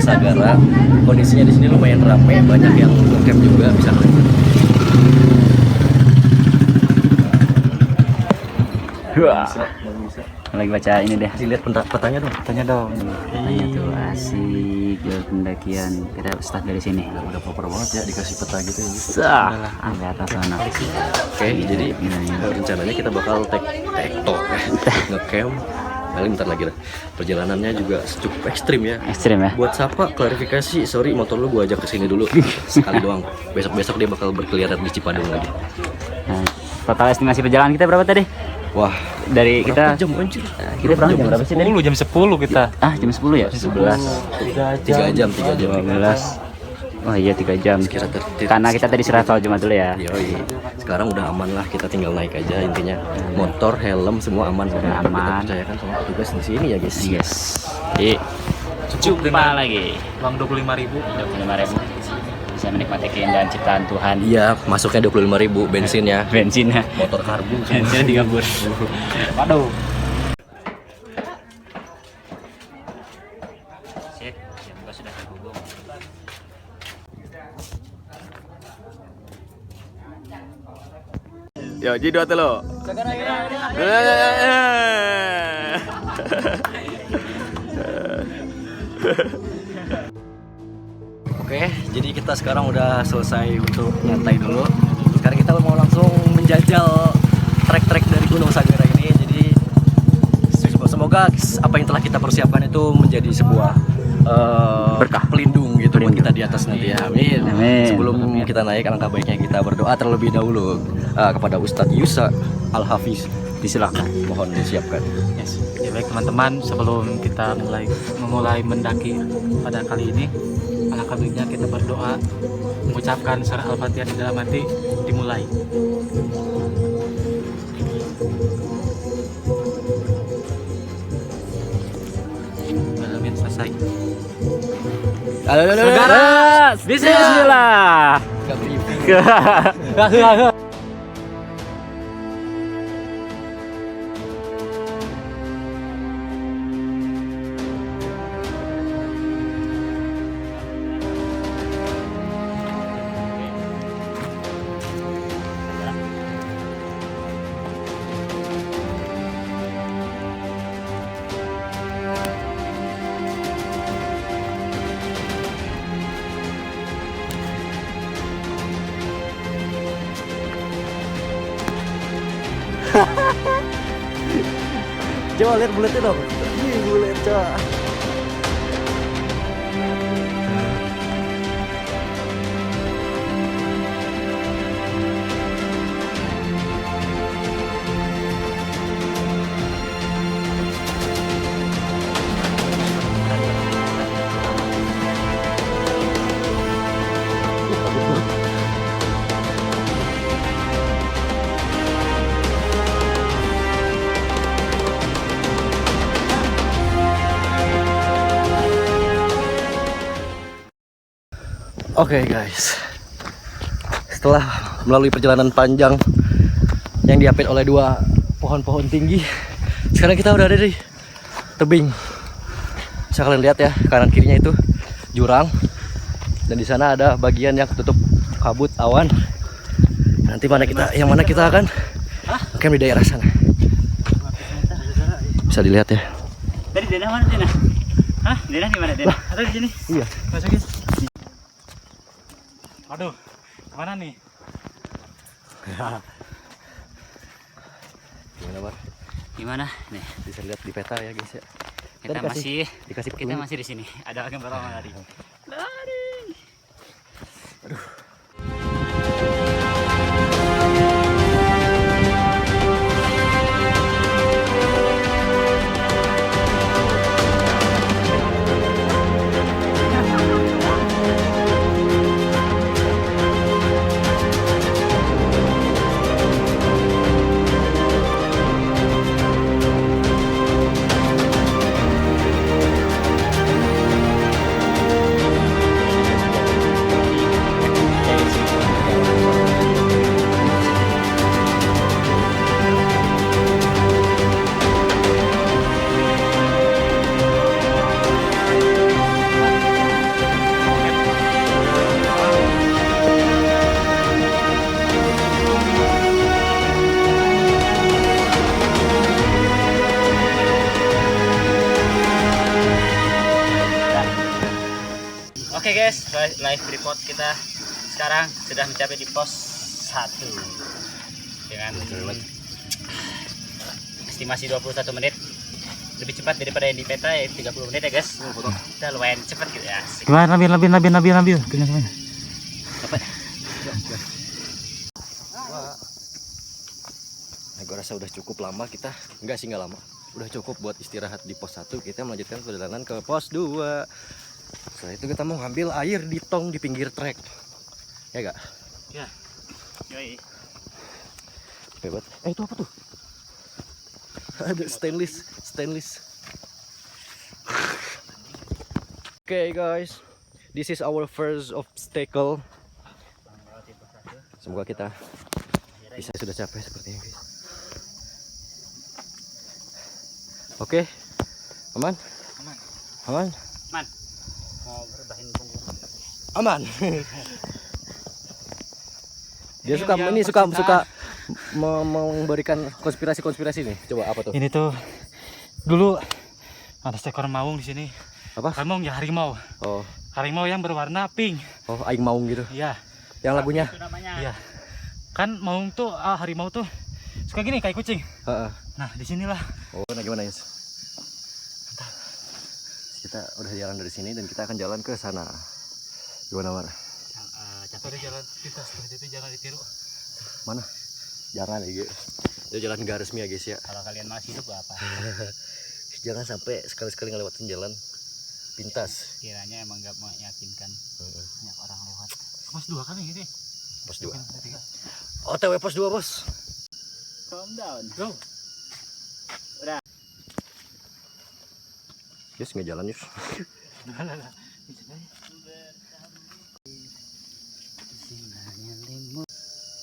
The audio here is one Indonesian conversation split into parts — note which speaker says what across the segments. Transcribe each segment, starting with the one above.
Speaker 1: Sagara. Kondisinya di sini lumayan ramai, banyak yang ngecamp juga, bisa kalian.
Speaker 2: Wah.
Speaker 1: Bisa.
Speaker 2: Lagi baca ini deh.
Speaker 1: Lihat petanya dong.
Speaker 2: Tanya dong. Tanya tuh asik jalur pendakian. Kita start dari sini.
Speaker 1: Udah proper banget ya dikasih peta gitu ya.
Speaker 2: Sah. Sampai atas sana.
Speaker 1: Oke, jadi rencananya kita bakal ngecamp. Paling bentar lagi lah. Perjalanannya juga cukup ekstrim ya.
Speaker 2: Ekstrim ya.
Speaker 1: Buat Sapa klarifikasi, sorry motor lu gua ajak ke sini dulu sekali doang. Besok-besok dia bakal berkeliaran di Cipadung lagi.
Speaker 2: Nah, total estimasi perjalanan kita berapa tadi?
Speaker 1: Wah,
Speaker 2: Dari kita
Speaker 1: jam anjir.
Speaker 2: kita berapa jam berapa sih tadi?
Speaker 3: Jam 10 kita.
Speaker 2: Jam 10 ya? 11.
Speaker 1: 3 jam.
Speaker 2: 12. Oh iya 3 jam.
Speaker 1: Sekira
Speaker 2: Karena kita tadi survival cuma dulu ya.
Speaker 1: Yoi. Sekarang udah aman lah, kita tinggal naik aja intinya. Motor, helm semua aman.
Speaker 2: Sudah aman.
Speaker 1: Kita percayakan sama petugas di sini ya guys.
Speaker 2: Yes. Jadi jumpa lagi.
Speaker 3: Uang 25.000.
Speaker 2: 25.000. Bisa menikmati keindahan ciptaan Tuhan.
Speaker 1: Iya, masuknya 25.000 bensinnya.
Speaker 2: Bensinnya.
Speaker 1: Motor karbu.
Speaker 2: Bensinnya 30. Waduh. Sip, juga sudah terhubung.
Speaker 1: Yo, jadi dua telo. Oke, jadi kita sekarang udah selesai untuk nyantai dulu. Sekarang kita mau langsung menjajal trek-trek dari Gunung Sagara ini. Jadi semoga apa yang telah kita persiapkan itu menjadi sebuah berkah pelindung gitu buat kita di atas nanti ya. Amin.
Speaker 2: Amin.
Speaker 1: Sebelum kita naik, alangkah baiknya kita berdoa terlebih dahulu kepada Ustadz Yusa Al-Hafiz. Disilakan, mohon disiapkan.
Speaker 3: Yes. Ya baik teman-teman, sebelum kita memulai mendaki pada kali ini, alangkah baiknya kita berdoa, mengucapkan surah Al-Fatihah di dalam hati, dimulai. Alamin, selesai.
Speaker 2: Saudara, bismillah.
Speaker 1: Gak briefing. Coba lihat buletnya dong. Ini bulet coba. Oke guys, setelah melalui perjalanan panjang yang diapit oleh dua pohon-pohon tinggi, sekarang kita udah ada di tebing. Bisa kalian lihat ya, kanan kirinya itu jurang, dan di sana ada bagian yang tertutup kabut awan. Nanti yang mana kita akan camp di daerah sana. Bisa dilihat ya.
Speaker 2: Tadi Denah mana Denah? Hah? Denah di mana Denah? Atau di sini?
Speaker 1: Iya.
Speaker 3: Masukin. Aduh, kemana nih?
Speaker 1: Gimana Bar?
Speaker 2: Gimana? Nih,
Speaker 1: Bisa lihat di peta ya guys ya.
Speaker 2: kita masih
Speaker 1: dikasih
Speaker 2: kita
Speaker 1: petunjuk.
Speaker 2: masih di sini. Ada gambar orang lari. Lari. guys, live report kita sekarang sudah mencapai di pos 1 dengan estimasi 21 menit, lebih cepat daripada yang di peta ya 30 menit ya guys. Kita lumayan cepat gitu ya.
Speaker 3: Gimana Nabil? Gimana?
Speaker 1: Nah, gue rasa udah cukup lama kita. Enggak sih, enggak lama. Udah cukup buat istirahat di pos 1. Kita melanjutkan perjalanan ke pos 2. Setelah itu kita mau ngambil air di tong di pinggir trek. Ya enggak?
Speaker 2: Ya. Yoi.
Speaker 1: Hebat. Itu apa tuh? Ada stainless. Okay guys, this is our first obstacle. Semoga kita bisa. Sudah capek sepertinya guys. Oke, aman.
Speaker 2: Mau berbahin punggung.
Speaker 1: Aman. Dia suka memberikan konspirasi nih. Coba apa tuh?
Speaker 3: Ini tuh dulu ada seekor maung di sini.
Speaker 1: Apa?
Speaker 3: Maung ya, harimau.
Speaker 1: Oh,
Speaker 3: Harimau yang berwarna pink.
Speaker 1: aing maung gitu.
Speaker 3: Iya.
Speaker 1: Yang lagunya.
Speaker 2: Itu namanya.
Speaker 3: Iya. Kan maung tuh harimau tuh suka gini kayak kucing.
Speaker 1: Heeh.
Speaker 3: Nah, disinilah.
Speaker 1: Oh, nah gimana Yus? Kita udah jalan dari sini dan kita akan jalan ke sana. Gimana Mar?
Speaker 3: Capek jalan pintas tuh, jadi jangan ditiru.
Speaker 1: Mana? Jangan ya guys. Itu jalan gak resmi ya guys ya.
Speaker 2: Kalau kalian masih hidup apa?
Speaker 1: Jangan sampai sekali-sekali ngelewatin jalan pintas.
Speaker 2: Kiranya emang nggak meyakinkan banyak orang lewat.
Speaker 3: Pos 2 kan ini.
Speaker 1: Pos 2. OTW pos 2 bos.
Speaker 2: Calm down.
Speaker 3: Go.
Speaker 1: Yus nggak jalan Yus.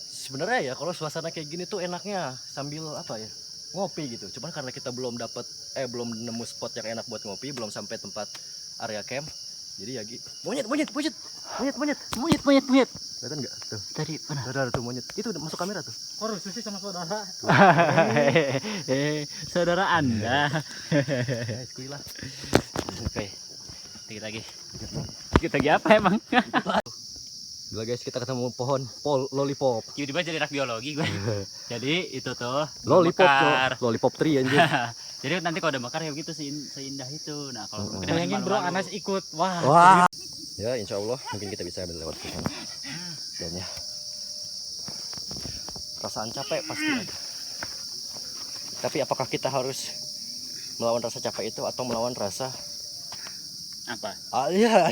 Speaker 1: Sebenarnya ya kalau suasana kayak gini tuh enaknya sambil apa ya, ngopi gitu. Cuman karena kita belum nemu spot yang enak buat ngopi, belum sampai tempat area camp. Jadi ya monyet. Kelihatan nggak tuh?
Speaker 2: Tadi mana?
Speaker 1: Ada tuh monyet. Itu udah masuk kamera tuh.
Speaker 3: Korus sih sama saudara.
Speaker 2: Saudara Anda.
Speaker 1: Kuy lah.
Speaker 2: Oke. Dikit lagi apa emang?
Speaker 1: Gila guys, kita ketemu pohon lollipop.
Speaker 2: Tiba-tiba jadi anak biologi gue. Jadi itu tuh
Speaker 1: Lollipop, lollipop tree anjir.
Speaker 2: Jadi nanti kalau udah bakar ya gitu seindah itu. Nah kalau
Speaker 3: Bayangin bro, Anas ikut. Wah.
Speaker 1: Wah. Ya insya Allah mungkin kita bisa lewat ke sana. Dan ya, perasaan capek pasti ada. Tapi apakah kita harus melawan rasa capek itu atau melawan rasa
Speaker 2: apa?
Speaker 1: Iya.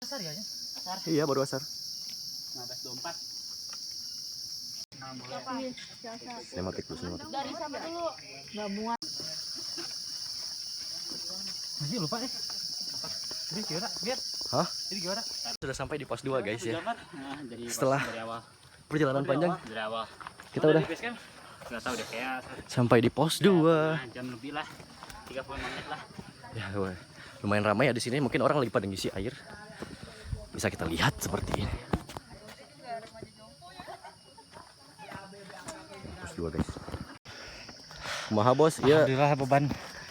Speaker 2: Asar ya?
Speaker 1: Iya baru asar.
Speaker 2: 15.24.
Speaker 1: Sinematik dulu, sinematik.
Speaker 4: Dari siapa dulu? Nggak muat.
Speaker 3: Masih lupa deh. Jadi gimana? Lihat.
Speaker 1: Hah?
Speaker 3: Jadi gimana?
Speaker 1: Sudah sampai di pos 2 guys ya.
Speaker 2: Nah, jadi
Speaker 1: Setelah
Speaker 2: dari awal.
Speaker 1: Perjalanan panjang
Speaker 2: Dari awal.
Speaker 1: kita udah
Speaker 2: Nggak tahu deh kayak
Speaker 1: sampai di pos 2.
Speaker 2: jam lebih lah. 30 menit lah.
Speaker 1: Ya, lumayan ramai ya di sini. Mungkin orang lagi pada ngisi air. Bisa kita lihat seperti ini. Pos 2 guys. Kumaha bos? Iya.
Speaker 3: Alhamdulillah beban.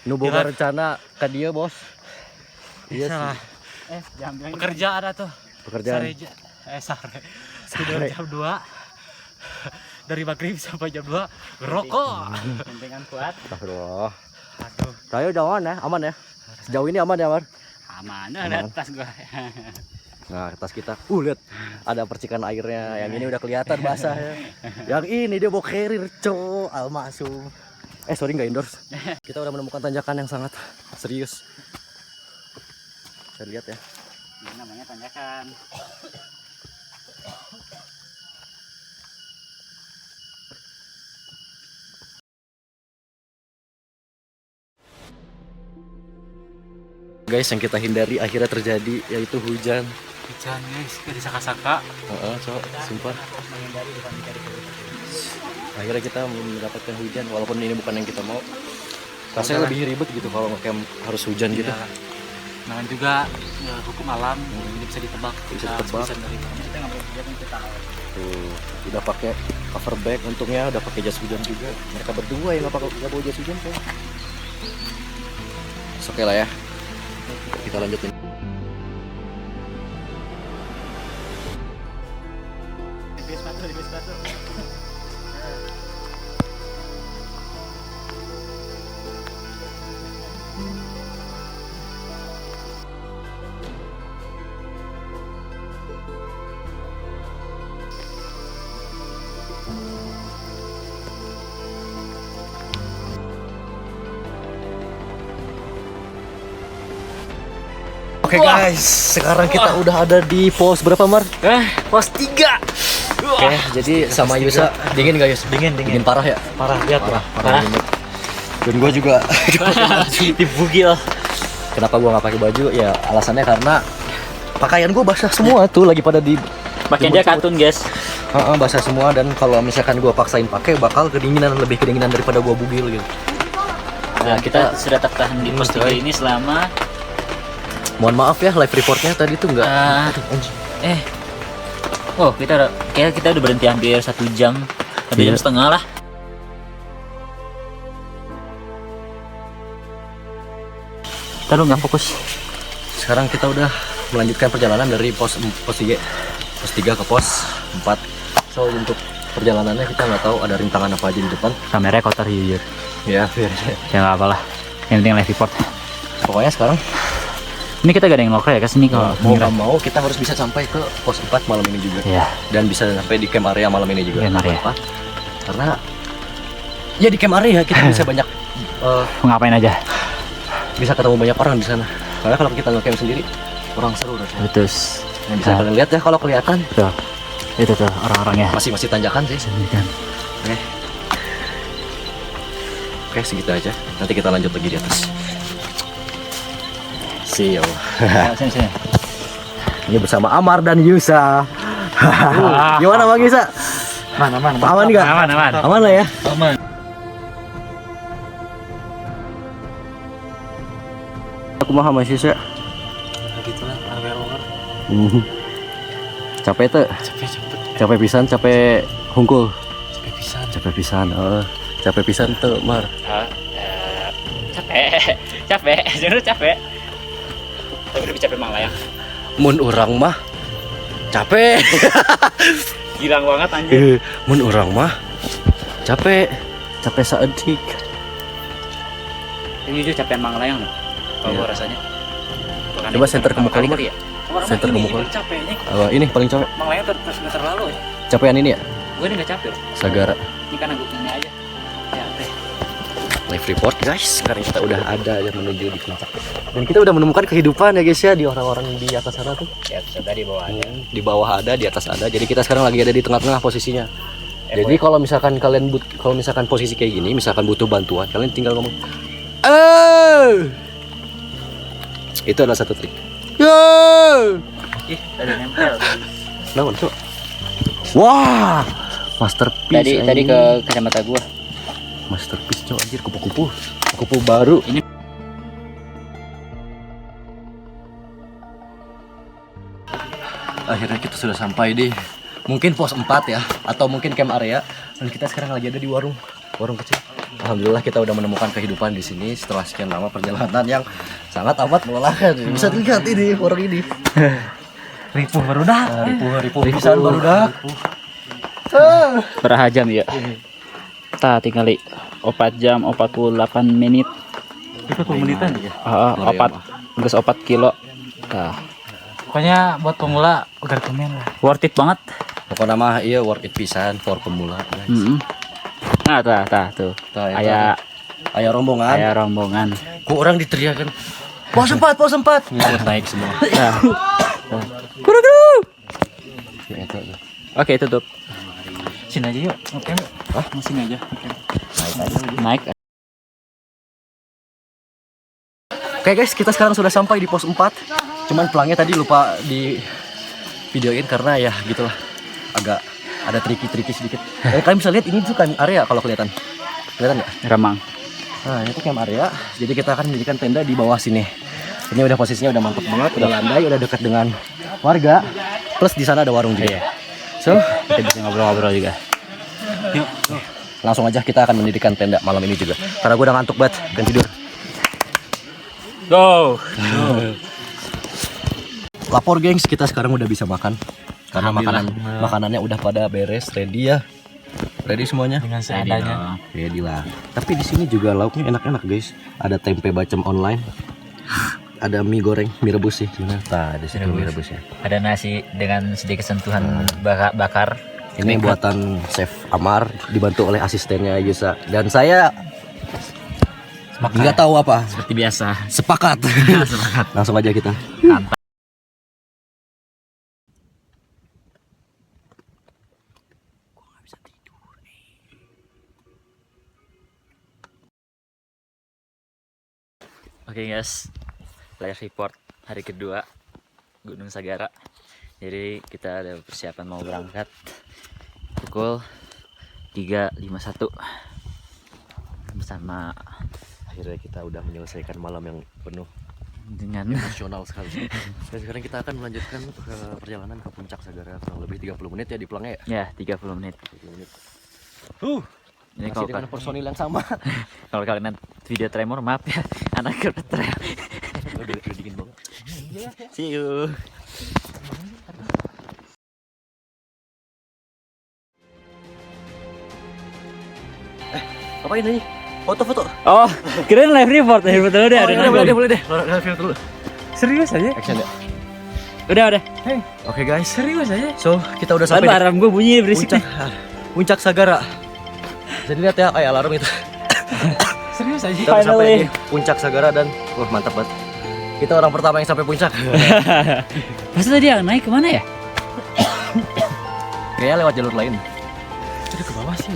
Speaker 1: Nu boga rencana ka dieu bos. Iya
Speaker 3: Salah.
Speaker 1: sih.
Speaker 2: Jam
Speaker 3: Pekerjaan ada tuh.
Speaker 1: Pekerjaan.
Speaker 3: Sare. Tidur jam 2. Dari maghrib sampai jam 2 ngerokok.
Speaker 2: Pentingan kuat.
Speaker 1: Astagfirullah.
Speaker 3: Aduh.
Speaker 1: Tayo jalan ya, aman ya. Sejauh ini aman ya, Mar?
Speaker 2: Aman. Ada tas gua.
Speaker 1: Nah, tas kita. Lihat. Ada percikan airnya. Yang ini udah kelihatan basah ya. Yang ini dia bawa carrier, cowok. Almasum. Sorry nggak endorse. Kita udah menemukan tanjakan yang sangat serius. Saya lihat ya.
Speaker 2: Ini namanya tanjakan.
Speaker 1: Guys, yang kita hindari akhirnya terjadi, yaitu hujan.
Speaker 3: Hujan guys, dari saka-saka.
Speaker 1: Sumpah. Akhirnya kita mendapatkan hujan, walaupun ini bukan yang kita mau. Rasanya lebih ribet gitu kalau ngecamp harus hujan gitu.
Speaker 3: Nah juga ya, hukum alam ini bisa ditebak.
Speaker 1: Bisa ditebak.
Speaker 2: Kita nggak boleh lihat yang kita tahu.
Speaker 1: Tuh, udah pakai cover bag, untungnya udah pakai jas hujan juga. Mereka berdua yang nggak bawa jas hujan tuh. Oke lah ya, kita lanjutin.
Speaker 2: Sepatu.
Speaker 1: Oke guys, sekarang kita udah ada di pos berapa Mar?
Speaker 2: Pos 3.
Speaker 1: Oke, jadi sama Yusa dingin gak Yus?
Speaker 3: Dingin.
Speaker 1: Dingin parah ya?
Speaker 3: Parah, lihat
Speaker 1: Parah
Speaker 3: parah.
Speaker 1: dingin. Dan gue juga
Speaker 2: Dibugil.
Speaker 1: kenapa gue nggak pakai baju? Ya alasannya karena pakaian gue basah semua tuh, lagi pada di
Speaker 2: Pakaian dia katun, guys.
Speaker 1: basah semua, dan kalau misalkan gue paksain pakai bakal lebih kedinginan daripada gue bugil gitu.
Speaker 2: Nah, kita sudah tertahan di pos 3 ini selama
Speaker 1: Mohon maaf ya, live reportnya tadi tuh nggak.
Speaker 2: kita udah berhenti hampir 1 jam, 1 jam setengah lah. Kita lu nggak fokus.
Speaker 1: Sekarang kita udah melanjutkan perjalanan dari pos 3 ke pos 4. So untuk perjalanannya kita nggak tahu ada rintangan apa aja di depan.
Speaker 2: Kameranya kotor jujur.
Speaker 1: Ya biar
Speaker 2: Ya nggak apalah. Yang penting live report.
Speaker 1: pokoknya sekarang
Speaker 2: Ini kita gak ada yang lokal ya ke sini kalau
Speaker 1: mau nggak mau kita harus bisa sampai ke pos 4 malam ini juga.
Speaker 2: Ya.
Speaker 1: Dan bisa sampai di camp area malam ini juga.
Speaker 2: Camp area.
Speaker 1: Kenapa? Karena ya di camp area kita bisa banyak
Speaker 2: Ngapain aja?
Speaker 1: bisa ketemu banyak orang di sana. Karena kalau kita nge-camp sendiri kurang seru rasanya.
Speaker 2: Betul.
Speaker 1: Yang bisa kalian lihat ya kalau kelihatan
Speaker 2: Tuh. Itu tuh orang-orangnya.
Speaker 1: masih tanjakan sih.
Speaker 2: Sendirian.
Speaker 1: Oke, segitu aja. Nanti kita lanjut lagi di atas. See you.
Speaker 2: Sini.
Speaker 1: Ini bersama Amar dan Yusa. Gimana Bang Yusa?
Speaker 3: Aman.
Speaker 1: Aman nggak?
Speaker 2: Aman.
Speaker 1: Aman lah ya.
Speaker 3: Aman.
Speaker 1: Aku mah sama Yusa.
Speaker 3: Gitulah, arwah.
Speaker 1: Capek tuh. Capek pisan, capek hungkul. Capek pisan. Capek pisan tuh, Mar.
Speaker 2: Capek. Jujur capek. Tapi lebih capek Mang Layang.
Speaker 1: Mun urang mah capek.
Speaker 2: Girang banget anjir.
Speaker 1: Mun urang mah capek saeutik.
Speaker 2: Ini jujur capek Mang Layang loh. Kalau
Speaker 1: Iya.
Speaker 2: rasanya.
Speaker 1: Coba center ke muka lu, Mar.
Speaker 2: ya.
Speaker 1: Center ke muka lu.
Speaker 2: Capeknya
Speaker 1: Ini paling capek.
Speaker 2: Mang Layang nggak terlalu ya.
Speaker 1: Capean ini ya?
Speaker 2: Gue ini nggak capek loh.
Speaker 1: Sagara.
Speaker 2: Ini karena gue ini aja. Ya, teh.
Speaker 1: Live report guys, sekarang kita udah ada dan menuju di puncak. Dan kita udah menemukan kehidupan ya guys ya, di orang-orang di atas sana tuh.
Speaker 2: Ya, tadi bawa ada.
Speaker 1: Di bawah ada, di atas ada. Jadi kita sekarang lagi ada di tengah-tengah posisinya. Jadi kalau misalkan posisi kayak gini, misalkan butuh bantuan, kalian tinggal ngomong. Itu adalah satu trik.
Speaker 2: Ih, tadi nempel.
Speaker 1: Nah, coba. Wah, masterpiece.
Speaker 2: Tadi
Speaker 1: anjing.
Speaker 2: ke kacamata gua.
Speaker 1: Masterpiece coba anjir, kupu-kupu baru.
Speaker 2: Ini
Speaker 1: Akhirnya kita sudah sampai di mungkin pos 4 ya, atau mungkin camp area, dan kita sekarang lagi ada di warung kecil. Alhamdulillah kita udah menemukan kehidupan di sini setelah sekian lama perjalanan yang sangat amat melelahkan. Bisa dilihat ini warung ini.
Speaker 3: Ripuh barudak.
Speaker 1: Ripuh pisan barudak.
Speaker 2: berapa jam ya? Kita tinggal 4 jam 48 menit.
Speaker 3: Itu 2 menitan ya.
Speaker 2: Geus 4 kilo. Tah,
Speaker 3: Pokoknya buat pemula rekomen lah.
Speaker 2: worth it banget.
Speaker 1: Pokoknya mah iya worth it pisan for pemula guys.
Speaker 2: Nah, tah tuh.
Speaker 1: Tah, ya, aya rombongan.
Speaker 2: Aya rombongan.
Speaker 1: Kok orang diteriakan pos 4 ngikut naik semua.
Speaker 2: Nah,
Speaker 1: Ya, itu.
Speaker 2: oke, tutup.
Speaker 3: Sini aja yuk. Oke.
Speaker 1: Hah?
Speaker 3: Sini aja. Oke.
Speaker 2: Naik.
Speaker 1: Oke guys, kita sekarang sudah sampai di pos 4. Cuman pelangnya tadi lupa di videoin karena ya gitulah, agak ada triki-triki sedikit. Kalian bisa lihat ini tuh camp area kalau kelihatan nggak?
Speaker 2: Remang.
Speaker 1: Nah itu camp area. Jadi kita akan mendirikan tenda di bawah sini. Ini udah posisinya udah mantap banget, udah landai, udah dekat dengan warga. Plus di sana ada warung juga.
Speaker 2: Iya.
Speaker 1: So
Speaker 2: Kita bisa ngobrol-ngobrol juga.
Speaker 1: langsung aja kita akan mendirikan tenda malam ini juga. Karena gue udah ngantuk banget, kan tidur.
Speaker 2: Go.
Speaker 1: Lapor gengs, kita sekarang udah bisa makan. Karena makanannya udah pada beres, ready ya. Ready semuanya?
Speaker 3: Dengan seadanya.
Speaker 1: Ready lah. Tapi di sini juga lauknya enak-enak guys. Ada tempe bacem online. Ada mie goreng, mie rebus sih. Gimana? Nah, di sini mie rebusnya.
Speaker 2: Ada nasi dengan sedikit sentuhan bakar.
Speaker 1: Ini buatan Chef Amar dibantu oleh asistennya Yusa dan saya nggak tahu apa.
Speaker 2: Seperti biasa.
Speaker 1: Sepakat. Langsung aja kita.
Speaker 2: Oke guys, live report hari kedua Gunung Sagara. Jadi kita ada persiapan mau berangkat pukul 3.51 bersama.
Speaker 1: Akhirnya kita udah menyelesaikan malam yang penuh
Speaker 2: Dengan
Speaker 1: emosional sekali. Dan sekarang kita akan melanjutkan ke perjalanan ke puncak Sagara kurang lebih 30 menit ya di pulangnya ya.
Speaker 2: ya 30 menit.
Speaker 1: 30 menit.
Speaker 2: Ini
Speaker 1: Masih dengan personil yang sama.
Speaker 2: kalau kalian video tremor maaf ya, anak gue tremor.
Speaker 1: Udah dingin banget.
Speaker 2: See you.
Speaker 1: Ngapain nih? Foto-foto.
Speaker 2: Oh, keren live report. Live report udah,
Speaker 1: Boleh deh. Live dulu.
Speaker 2: Serius aja.
Speaker 1: Action ya.
Speaker 2: Udah.
Speaker 1: Oke guys.
Speaker 2: Serius aja.
Speaker 1: So, kita udah sampai di
Speaker 2: Alarm gue bunyi berisik.
Speaker 1: puncak Sagara. Jadi lihat ya, kayak alarm itu.
Speaker 2: Serius aja.
Speaker 1: Kita udah sampai di puncak Sagara dan wah mantap banget. Kita orang pertama yang sampai puncak.
Speaker 2: Masa tadi yang naik kemana ya?
Speaker 1: Kayaknya lewat jalur lain. Itu ke bawah sih.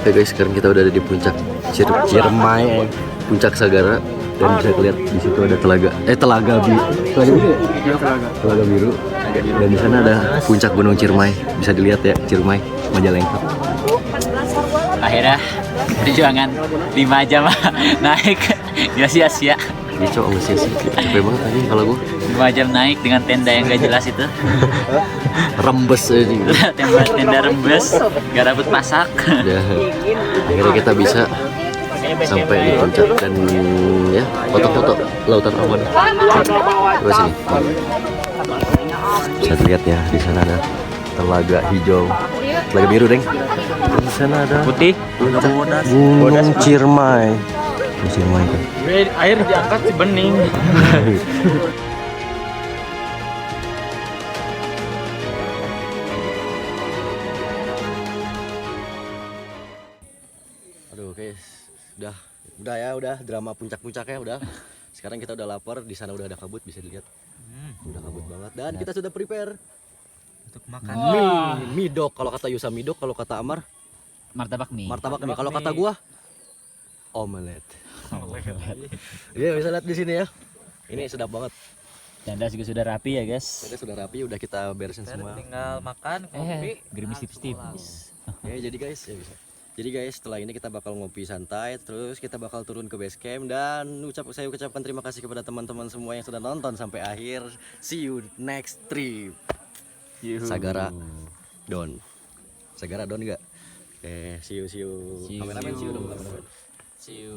Speaker 1: Oke guys, sekarang kita udah ada di puncak Ciremai, puncak Sagara, dan bisa lihat di situ ada telaga biru ya? Telaga biru. Dan di sana ada puncak Gunung Ciremai, bisa dilihat ya Ciremai Majalengka.
Speaker 2: Akhirnya perjuangan 5 jam naik gak sia-sia.
Speaker 1: Ini cowok nggak sih, capek banget tadi kalau gue
Speaker 2: 5 jam naik dengan tenda yang gak jelas itu.
Speaker 1: rembes aja.
Speaker 2: Tenda rembes, gak dapet masak.
Speaker 1: Ya, akhirnya kita bisa sampai di puncak dan ya foto-foto lautan awan. Coba sini. Bisa dilihat ya, di sana ada telaga hijau, telaga biru deng. Di sana ada
Speaker 2: Putih.
Speaker 1: Gunung Ciremai. Ciremai kan.
Speaker 2: Air diangkat si bening.
Speaker 1: Aduh guys, udah drama puncak-puncaknya udah. Sekarang kita udah lapar, di sana udah ada kabut, bisa dilihat. Udah kabut banget dan kita sudah prepare
Speaker 3: Untuk makan.
Speaker 1: midok kalau kata Yusa, midok kalau kata Amar
Speaker 2: Martabak mie.
Speaker 1: martabak mie, kalau kata gua omelet. Iya, bisa lihat di sini ya. Ini sedap banget.
Speaker 2: Tenda juga sudah rapi ya guys.
Speaker 1: Tadi sudah rapi, udah kita beresin semua.
Speaker 3: Tinggal makan, kopi.
Speaker 2: Gerimis tipis-tipis.
Speaker 1: Ya, jadi guys, ya bisa. Jadi guys, setelah ini kita bakal ngopi santai, terus kita bakal turun ke base camp dan saya ucapkan terima kasih kepada teman-teman semua yang sudah nonton sampai akhir. See you next trip. Sagara Don. Sagara Don enggak? Oke, see you.
Speaker 2: See you.
Speaker 1: Kameramen see you dong, kameramen.
Speaker 2: See you.